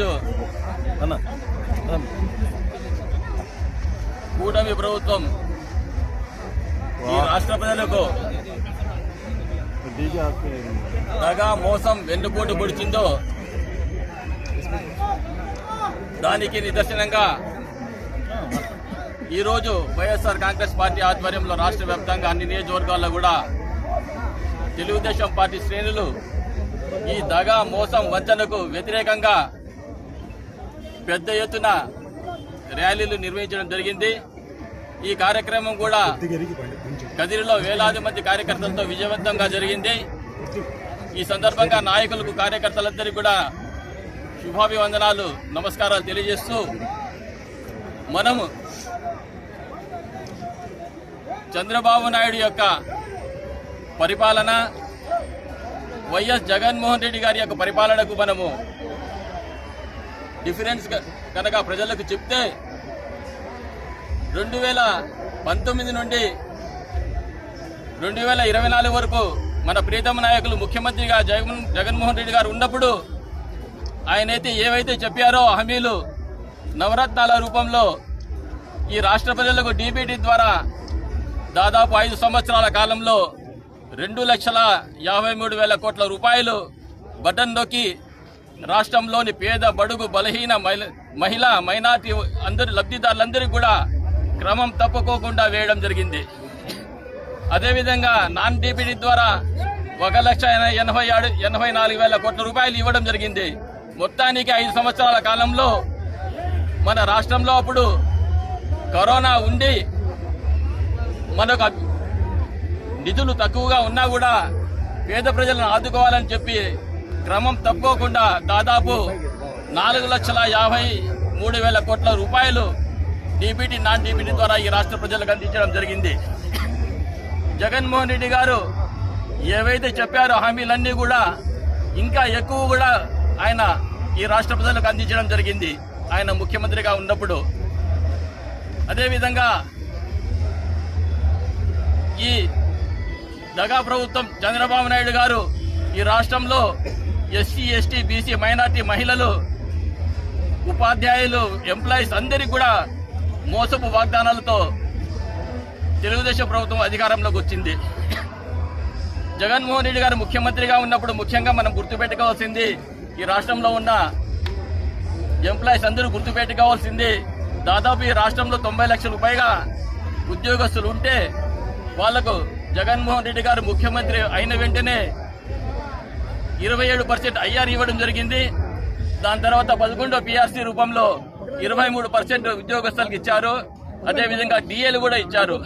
ఈరోజు కూటమి ప్రభుత్వం ఈ రాష్ట్ర ప్రజలకు దగా మోసం వెన్నుపోటు పొడిచిందో దానికి నిదర్శనంగా ఈరోజు వైఎస్ఆర్ కాంగ్రెస్ పార్టీ ఆధ్వర్యంలో రాష్ట్ర వ్యాప్తంగా అన్ని నియోజకవర్గాల్లో కూడా తెలుగుదేశం పార్టీ శ్రేణులు ఈ దగా మోసం వంచనకు వ్యతిరేకంగా పెద్ద ఎత్తున ర్యాలీలు నిర్వహించడం జరిగింది. ఈ కార్యక్రమం కూడా కదిరిలో వేలాది మంది కార్యకర్తలతో విజయవంతంగా జరిగింది. ఈ సందర్భంగా నాయకులకు కార్యకర్తలందరికీ కూడా శుభాభివందనాలు నమస్కారాలు తెలియజేస్తూ మనము చంద్రబాబు నాయుడు యొక్క పరిపాలన, వైఎస్ జగన్మోహన్ రెడ్డి గారి యొక్క పరిపాలనకు మనము డిఫరెన్స్ కనుక ప్రజలకు చెప్తే 2019 నుండి 2024 వరకు మన ప్రీతమ నాయకులు ముఖ్యమంత్రిగా జగన్మోహన్ రెడ్డి గారు ఉన్నప్పుడు ఆయనైతే ఏవైతే చెప్పారో హామీలు నవరత్నాల రూపంలో ఈ రాష్ట్ర ప్రజలకు డీబీటీ ద్వారా దాదాపు 5 సంవత్సరాల కాలంలో 2,53,000 కోట్ల రూపాయలు బటన్ నొక్కి రాష్ట్రంలోని పేద బడుగు బలహీన మహిళా మైనార్టీ అందరి లబ్ధిదారులందరికీ కూడా క్రమం తప్పుకోకుండా వేయడం జరిగింది. అదేవిధంగా నాన్ డీబీటీ ద్వారా 1,84,000 కోట్ల రూపాయలు ఇవ్వడం జరిగింది. మొత్తానికి 5 సంవత్సరాల కాలంలో మన రాష్ట్రంలో అప్పుడు కరోనా ఉండి మనకు నిధులు తక్కువగా ఉన్నా కూడా పేద ప్రజలను ఆదుకోవాలని చెప్పి క్రమం తప్పుకోకుండా దాదాపు 4,53,000 కోట్ల రూపాయలు డీబీటీ నాన్ డీబీటీ ద్వారా ఈ రాష్ట్ర ప్రజలకు అందించడం జరిగింది. జగన్మోహన్ రెడ్డి గారు ఏవైతే చెప్పారో హామీలన్నీ కూడా ఇంకా ఎక్కువ కూడా ఆయన ఈ రాష్ట్ర ప్రజలకు అందించడం జరిగింది ఆయన ముఖ్యమంత్రిగా ఉన్నప్పుడు. అదేవిధంగా ఈ దగా ప్రభుత్వం చంద్రబాబు నాయుడు గారు ఈ రాష్ట్రంలో ఎస్సీ, ఎస్టీ, బీసీ, మైనార్టీ మహిళలు, ఉపాధ్యాయులు, ఎంప్లాయీస్ అందరికీ కూడా మోసపు వాగ్దానాలతో తెలుగుదేశం ప్రభుత్వం అధికారంలోకి వచ్చింది. జగన్మోహన్ రెడ్డి గారు ముఖ్యమంత్రిగా ఉన్నప్పుడు ముఖ్యంగా మనం గుర్తుపెట్టుకోవాల్సింది ఈ రాష్ట్రంలో ఉన్న ఎంప్లాయీస్ అందరూ గుర్తుపెట్టుకోవాల్సింది దాదాపు ఈ రాష్ట్రంలో 90 లక్షలకు పైగా ఉద్యోగస్తులు ఉంటే వాళ్లకు జగన్మోహన్ రెడ్డి గారు ముఖ్యమంత్రి అయిన వెంటనే 27% ఐఆర్ ఇవ్వడం జరిగింది. దాని తర్వాత 11వ పీఆర్సీ రూపంలో 23% ఉద్యోగస్తులకు ఇచ్చారు. అదేవిధంగా డిఏలు కూడా ఇచ్చారు.